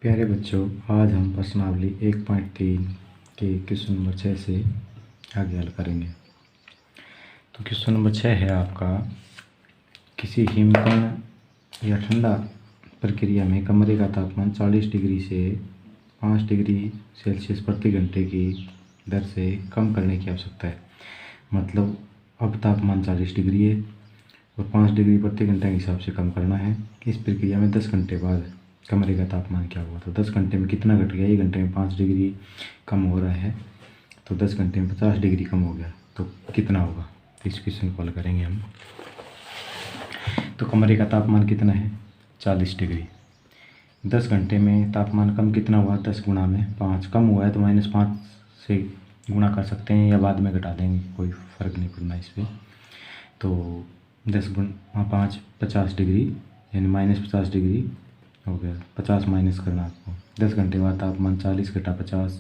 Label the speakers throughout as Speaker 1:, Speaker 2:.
Speaker 1: प्यारे बच्चों, आज हम प्रश्नावली 1.3 के क्वेश्चन नंबर 6 से आगे हल करेंगे। तो क्वेश्चन नंबर 6 है आपका, किसी हिमकण या ठंडा प्रक्रिया में कमरे का तापमान 40 डिग्री से 5 डिग्री सेल्सियस प्रति घंटे की दर से कम करने की आवश्यकता है। मतलब अब तापमान 40 डिग्री है और 5 डिग्री प्रति घंटे के हिसाब से कम करना है। इस प्रक्रिया में 10 घंटे बाद कमरे का तापमान क्या हुआ, तो 10 घंटे में कितना घट गया। 1 घंटे में 5 डिग्री कम हो रहा है, तो 10 घंटे में 50 डिग्री कम हो गया, तो कितना होगा। तो इस क्वेश्चन को हल करेंगे हम। तो कमरे का तापमान कितना है, 40 डिग्री। 10 घंटे में तापमान कम कितना हुआ, 10 गुणा में 5। कम हुआ है तो -5 से गुणा कर सकते हैं या बाद में घटा देंगे, कोई फ़र्क नहीं पड़ना इस पर। तो 10 गुणा 5 50 डिग्री, यानी -50 डिग्री हो गया। 50 माइनस करना आपको। 10 घंटे बाद तापमान 40 घटा 50,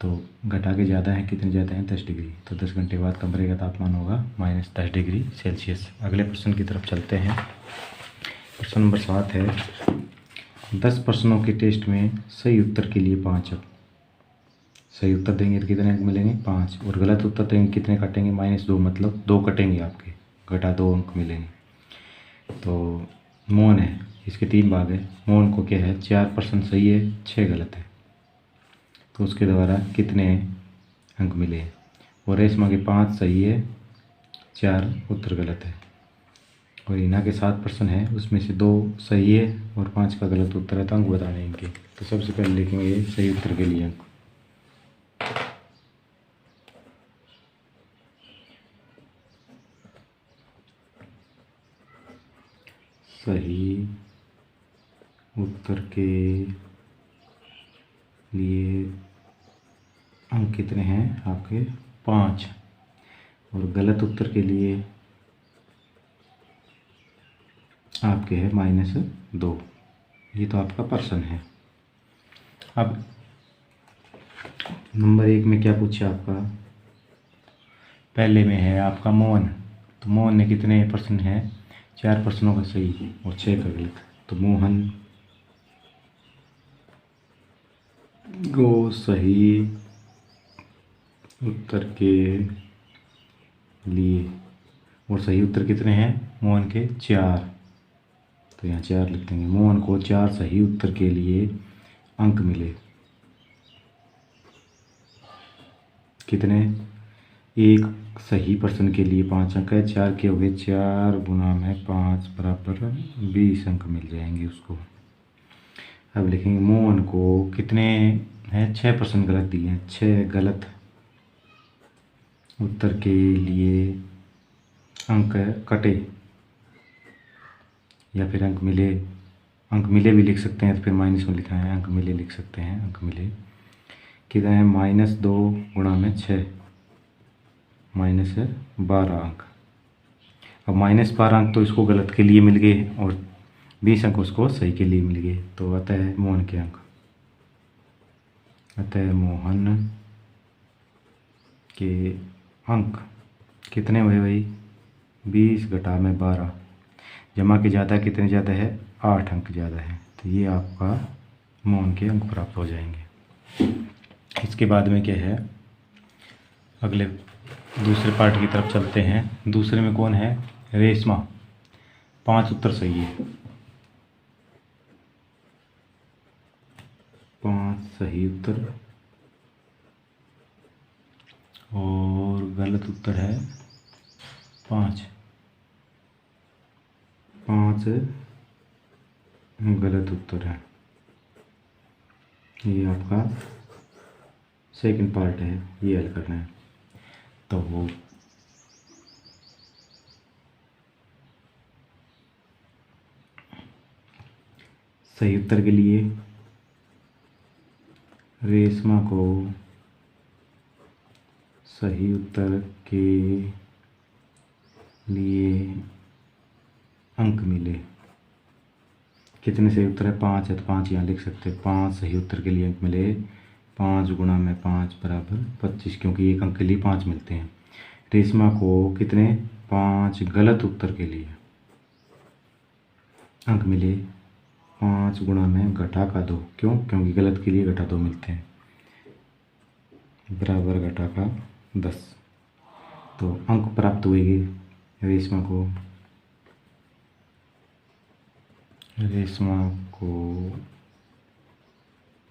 Speaker 1: तो घटा के ज़्यादा है, कितने ज़्यादा है, 10 डिग्री। तो 10 घंटे बाद कमरे का तापमान होगा -10 डिग्री सेल्सियस। अगले प्रश्न की तरफ चलते हैं। प्रश्न नंबर 7 है, 10 प्रश्नों के टेस्ट में सही उत्तर के लिए 5 अंक। सही उत्तर देंगे तो कितने अंक मिलेंगे, 5। और गलत उत्तर देंगे कितने कटेंगे, -2, मतलब 2 कटेंगे आपके, घटा 2 अंक मिलेंगे। तो मौन है, इसके 3 भाग है। मौन को क्या है, 4% सही है, 6 गलत है, तो उसके द्वारा कितने अंक मिले। और रेशमा के 5 सही है, 4 उत्तर गलत है। और हीना के 7% है, उसमें से 2 सही है और 5 का गलत उत्तर है, तो अंक बताने इनके। तो सबसे पहले लिखेंगे सही उत्तर के लिए अंक। सही उत्तर के लिए अंक कितने हैं आपके, 5। और गलत उत्तर के लिए आपके है -2। ये तो आपका प्रश्न है। अब नंबर 1 में क्या पूछा आपका, पहले में है आपका मोहन। तो मोहन ने कितने प्रश्न है, 4 प्रश्नों का सही और 6 का गलत। तो मोहन को सही उत्तर के लिए, और सही उत्तर कितने हैं मोहन के, 4। तो यहाँ 4 लिख देंगे। मोहन को 4 सही उत्तर के लिए अंक मिले। कितने, 1 सही प्रश्न के लिए 5 अंक है, 4 के हो गए, 4 गुना में 5 बराबर 20 अंक मिल जाएंगे उसको। अब लिखेंगे मोहन को कितने हैं, 6 प्रश्न गलत दिए हैं, 6 गलत उत्तर के लिए अंक कटे, या फिर अंक मिले। अंक मिले भी लिख सकते हैं, तो फिर माइनस में लिखना है, अंक मिले लिख सकते हैं। अंक मिले कितना है, -2 गुणा में 6, -12 अंक। अब -12 अंक तो इसको गलत के लिए मिल गए और 20 अंक उसको सही के लिए मिल गए। तो आता है मोहन के अंक, अतः मोहन के अंक कितने हुए भाई, 20 घटा में 12, जमा के ज़्यादा कितने ज़्यादा है, 8 अंक ज़्यादा है। तो ये आपका मोहन के अंक प्राप्त हो जाएंगे। इसके बाद में क्या है, अगले दूसरे पार्ट की तरफ चलते हैं। दूसरे में कौन है, रेशमा। 5 उत्तर सही है, 5 सही उत्तर और गलत उत्तर है 5 गलत उत्तर है। ये आपका सेकंड पार्ट है, ये हल करना है। तो वो सही उत्तर के लिए रेशमा को सही उत्तर के लिए अंक मिले। कितने सही उत्तर है, 5 है, तो 5 यहाँ लिख सकते हैं। 5 सही उत्तर के लिए अंक मिले, 5 गुणा में 5 बराबर 25, क्योंकि एक अंक के लिए 5 मिलते हैं। रेशमा को कितने, 5 गलत उत्तर के लिए अंक मिले, 5 गुणा में घटा का 2, क्यों? क्योंकि गलत के लिए घटा 2 मिलते हैं, बराबर घटा का 10। तो अंक प्राप्त हुएगी रेशमा को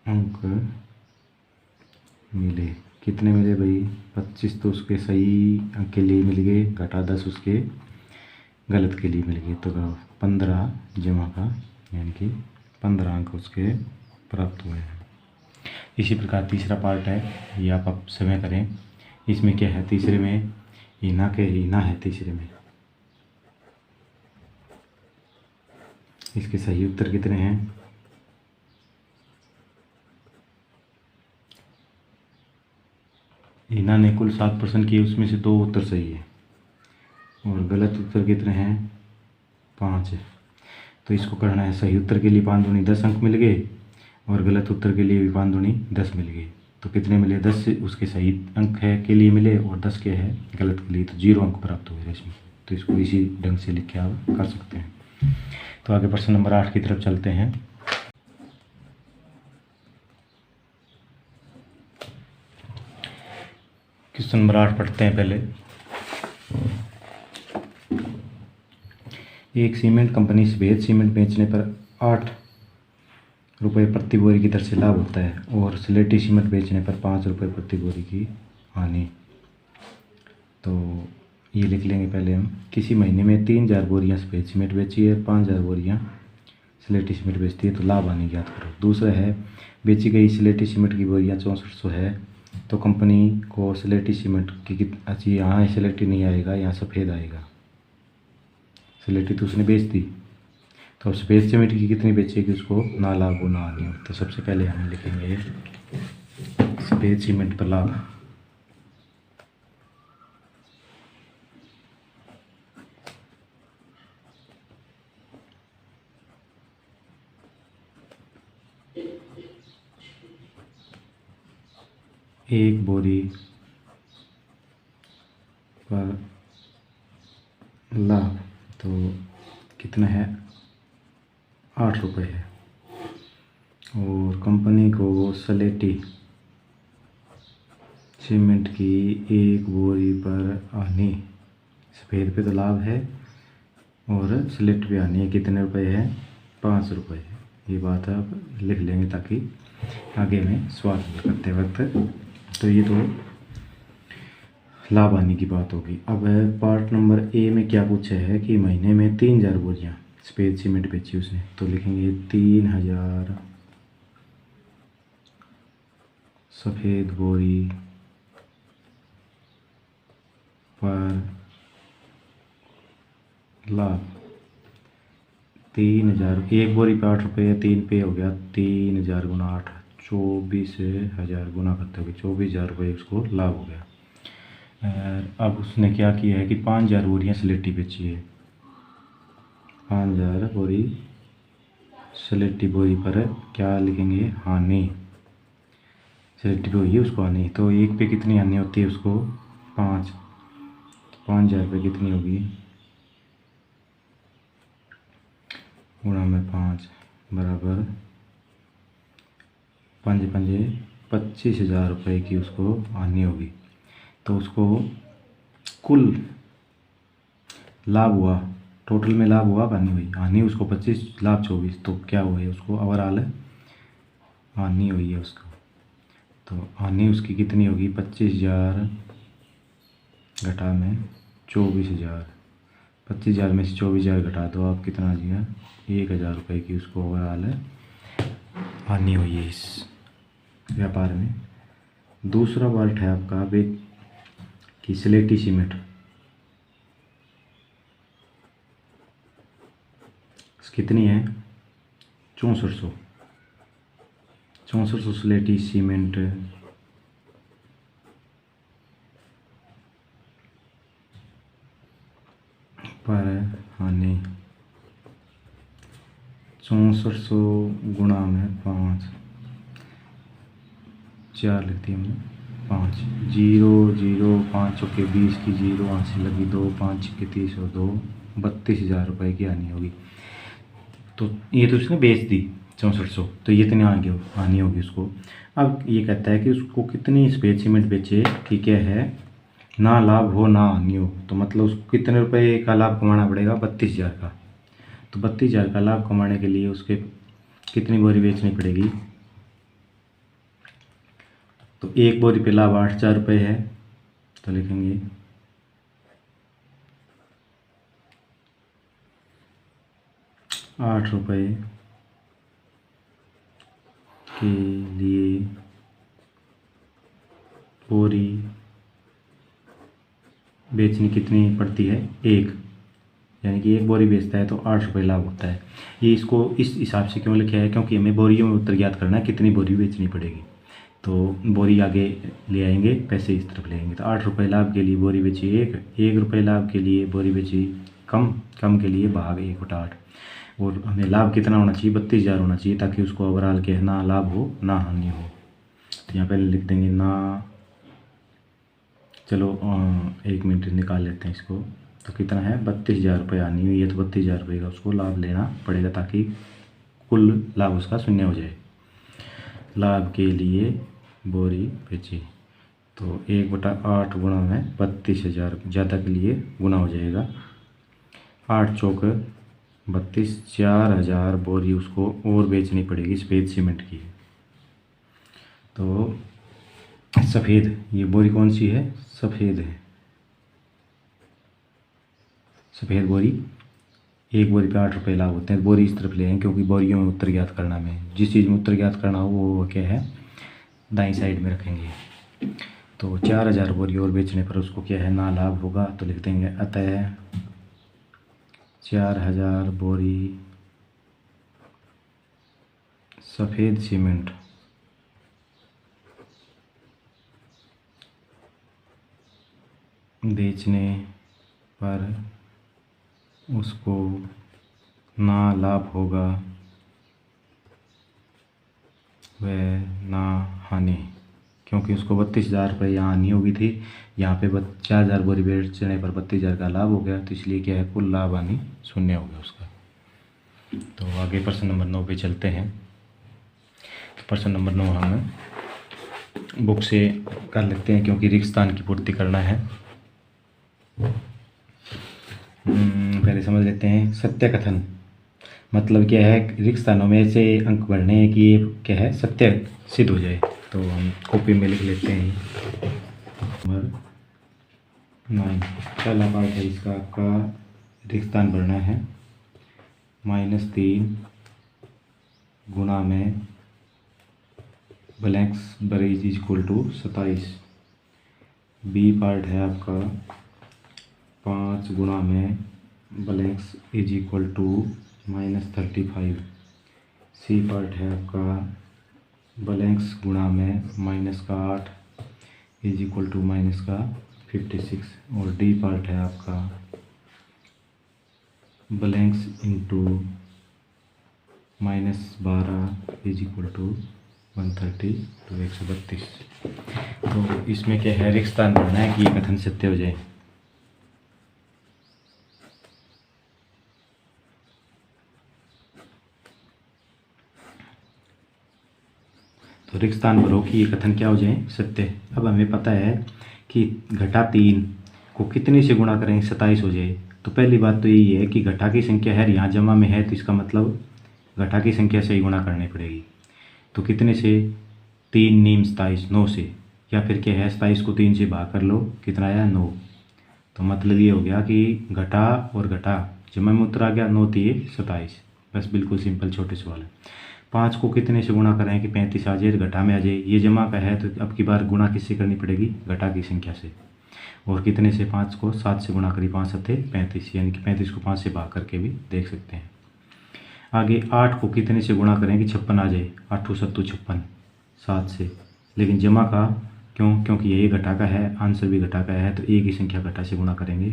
Speaker 1: अंक मिले। कितने मिले भाई? 25 तो उसके सही अंक के लिए मिल गए, घटा 10 उसके गलत के लिए मिल गए। तो 15 जमा का यानी कि 15 अंक उसके प्राप्त हुए हैं। इसी प्रकार तीसरा पार्ट है, ये आप समय करें। इसमें क्या है? तीसरे में हीना के हीना है तीसरे में। इसके सही उत्तर कितने हैं? हीना ने कुल 7 प्रश्न किए, उसमें से 2 उत्तर सही है और गलत उत्तर कितने हैं? 5 है। तो इसको करना है, सही उत्तर के लिए 5 दूनी 10 अंक मिल गए और गलत उत्तर के लिए भी 5 दूनी 10 मिल गए। तो कितने मिले? 10 उसके सही अंक है के लिए मिले और 10 के है गलत के लिए, तो 0 अंक प्राप्त हुए रेशमी। तो इसको इसी ढंग से लिख के आप कर सकते हैं। तो आगे प्रश्न नंबर 8 की तरफ चलते हैं। क्वेश्चन नंबर 8 पढ़ते हैं पहले। एक सीमेंट कंपनी सफेद सीमेंट बेचने पर 8 रुपये प्रति बोरी की दर से लाभ होता है और स्लेटी सीमेंट बेचने पर 5 रुपये प्रति बोरी की हानि। तो ये लिख लेंगे पहले हम। किसी महीने में 3000 बोरियां सफेद सीमेंट बेची है, 5000 बोरियां स्लेटी सीमेंट बेचती है, तो लाभ हानि ज्ञात करो। दूसरा है, बेची गई स्लेटी सीमेंट की बोरियां 6400 है, तो कंपनी को स्लेटी सीमेंट की अच्छी, यहाँ स्लेटी नहीं आएगा, यहाँ सफ़ेद आएगा। स्लेटी तो उसने बेच दी, तो अब सफ़ेद सीमेंट की कितनी बेचेगी उसको ना लाभ हो ना हानि हो। तो सबसे पहले हम लिखेंगे सफ़ेद सीमेंट पर लाभ। एक बोरी पर लाभ तो कितना है? 8 रुपये है। और कंपनी को स्लेटी सीमेंट की एक बोरी पर हानि, सफ़ेद पे तो लाभ है और स्लेट पे हानि है, कितने रुपए है? 5 रुपये है। ये बात आप लिख लेंगे ताकि आगे में सवाल हल करते वक्त, तो ये तो लाभ हानि की बात होगी। अब पार्ट नंबर ए में क्या पूछा है कि महीने में 3000 बोरियां सफ़ेद सीमेंट बेची उसने, तो लिखेंगे 3000 सफ़ेद बोरी पर लाभ। 3000, एक बोरी पे 8 रुपये, 3 पे हो गया 3000 गुना 8, 24,000 गुना करते हुए 24,000 रुपये उसको लाभ हो गया। अब उसने क्या किया है कि 5000 बोरियाँ स्लेटी बेची है, 5000 बोरी स्लेटी बोरी पर क्या लिखेंगे? हानि। स्लेटी पे हुई है उसको हानि, तो एक पे कितनी हानि होती है उसको? 5। 5000 पे कितनी होगी? गुणा में 5 बराबर 5 पंजे 25,000 रुपये की उसको हानि होगी। तो उसको कुल लाभ हुआ, टोटल में लाभ हुआ हानि हुई? हानि उसको 25, लाभ 24, तो क्या हुआ है उसको? ओवरऑल हानि हुई है उसको। तो हानि उसकी कितनी होगी? 25,000 घटा में 24,000, 25,000 में से 24,000 घटा दो आप, कितना आ जाएगा? 1,000 रुपये की उसको ओवरऑल हानि हुई है इस व्यापार में। दूसरा पार्ट है आपका कि स्लेटी सीमेंट, कितनी है? 6400। 6400 स्लेटी सीमेंट पर हानि 6400 गुणा में 5, 4 लिखती हमने 5, 0 0 5 चौके 20 की 0 वहाँ से लगी 2, 5 के 30 और 2, 32,000 रुपये की हानि होगी। तो ये तो उसने बेच दी 6400, तो ये इतनी आनी होगी उसको। अब ये कहता है कि उसको कितनी स्पेस सीमेंट बेचे कि क्या है, ना लाभ हो ना हानि हो। तो मतलब उसको कितने रुपए का लाभ कमाना पड़ेगा, 32,000 का। तो 32,000 का लाभ कमाने के लिए उसके कितनी बोरी बेचनी पड़ेगी। तो एक बोरी पे लाभ 8,000 रुपये है, तो लिखेंगे 8 रुपये के लिए बोरी बेचनी कितनी पड़ती है, एक, यानी कि एक बोरी बेचता है तो 8 रुपये लाभ होता है। ये इसको इस हिसाब से क्यों लिखा है, क्योंकि हमें बोरियों में उत्तर ज्ञात करना है कितनी बोरी बेचनी पड़ेगी। तो बोरी आगे ले आएंगे, पैसे इस तरफ ले आएंगे। तो 8 रुपये लाभ के लिए बोरी बेची एक रुपये लाभ के लिए बोरी बेची कम के लिए भाग 1/8। और हमें लाभ कितना होना चाहिए, 32,000 होना चाहिए, ताकि उसको ओवरऑल के ना लाभ हो ना हानि हो। तो यहाँ पहले लिख देंगे ना, चलो 1 मिनट निकाल लेते हैं इसको। तो कितना है, 32,000 रुपये हानि हुई है, तो 32,000 रुपये का उसको लाभ लेना पड़ेगा, ताकि कुल लाभ उसका शून्य हो जाए। लाभ के लिए बोरी बेची, तो 1/8 गुणा में 32,000 ज़्यादा के लिए गुना हो जाएगा। 8 चौक 32, 4,000 बोरी उसको और बेचनी पड़ेगी सफ़ेद सीमेंट की। तो सफ़ेद, ये बोरी कौन सी है, सफ़ेद है, सफ़ेद बोरी। एक बोरी पे 8 रुपये लाभ होते हैं। बोरी इस तरफ ले आएंगे, क्योंकि बोरियों में उत्तर ज्ञात करना में, जिस चीज़ में उत्तर ज्ञात करना हो वो क्या है, दाईं साइड में रखेंगे। तो 4,000 बोरी और बेचने पर उसको क्या है, ना लाभ होगा। तो लिख देंगे अतः 4,000 बोरी सफ़ेद सीमेंट बेचने पर उसको ना लाभ होगा व ना हानि, क्योंकि उसको 32,000 रुपये यहाँ हानि होगी थी, यहाँ पे 4,000 बोरी बेचने पर 32,000 का लाभ हो गया। तो इसलिए क्या है, कुल लाभ हानि शून्य हो गया उसका। तो आगे प्रश्न नंबर 9 पे चलते हैं। तो प्रश्न नंबर 9 हम बुक से कर लेते हैं, क्योंकि रिक्त स्थान की पूर्ति करना है। पहले समझ लेते हैं। सत्य कथन मतलब क्या है, रिक्त स्थानों में ऐसे अंक भरने हैं कि ये क्या है, सत्य सिद्ध हो जाए। तो हम कॉपी में लिख लेते हैं। नंबर 9 पहला पार्ट है इसका, आपका रिक्त स्थान भरना है। -3 गुणा में ब्लैंक्स बरेज इक्वल टू 27। बी पार्ट है आपका 5 गुणा में blanks is equal to -35। C part है आपका ब्लैंक्स गुणा में -8 इज इक्वल टू -56। और डी पार्ट है आपका blanks into -12 is equal to 130 तो 132। तो इसमें क्या है, रिक्त स्थान भरना है कि ये कथन सत्य हो जाए। तो रिक्त स्थान भरो कि ये कथन क्या हो जाए, सत्य। अब हमें पता है कि घटा 3 को कितने से गुणा करेंगे 27 हो जाए। तो पहली बात तो यही है कि घटा की संख्या है, यहाँ जमा में है, तो इसका मतलब घटा की संख्या से ही गुणा करनी पड़ेगी। तो कितने से, 3 नीम 27, 9 से, या फिर क्या है 27 को 3 से भाग कर लो, कितना आया 9। तो मतलब ये हो गया कि घटा और घटा जमा में उत्तर आ गया, 9 3 27। बस बिल्कुल सिंपल छोटे सवाल है। 5 को कितने से गुणा करें कि 35 आ जाए, घटा में आ जाए। ये जमा का है, तो अब की बार गुणा किससे करनी पड़ेगी, घटा की संख्या से। और कितने से, 5 को 7 से गुणा करी, 5 7 35, यानी कि 35 को 5 से भाग करके भी देख सकते हैं। आगे 8 को कितने से गुणा करें कि 56 आ जाए, 8 7 56 7 से। लेकिन जमा का क्यों, क्योंकि ये घटा का है, आंसर भी घटा का है, तो एक ही संख्या घटा से गुणा करेंगे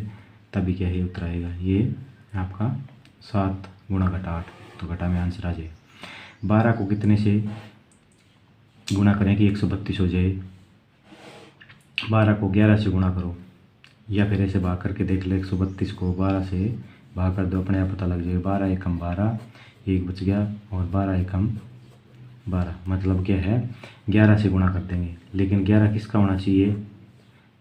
Speaker 1: तभी क्या है उत्तर आएगा। ये आपका 7 गुणा घटा 8, तो घटा में आंसर आ जाए। 12 को कितने से गुणा करें कि 132 हो जाए। 12 को 11 से गुणा करो, या फिर ऐसे भाग करके देख लो। 132 को 12 से भाग कर दो, अपने आप पता लग जाएगा। 12 एकम 12, 1 बच गया और 12 एकम 12, मतलब क्या है 11 से गुणा कर देंगे। लेकिन 11 किसका होना चाहिए,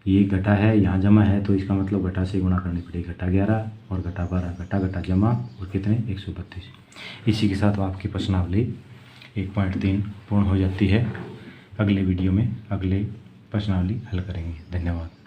Speaker 1: ये घटा है यहाँ जमा है, तो इसका मतलब घटा से गुणा करनी पड़ेगी। घटा 11 और घटा 12, घटा घटा जमा और कितने 132। इसी के साथ आपकी प्रश्नावली 1.3 पूर्ण हो जाती है। अगले वीडियो में अगले प्रश्नावली हल करेंगे। धन्यवाद।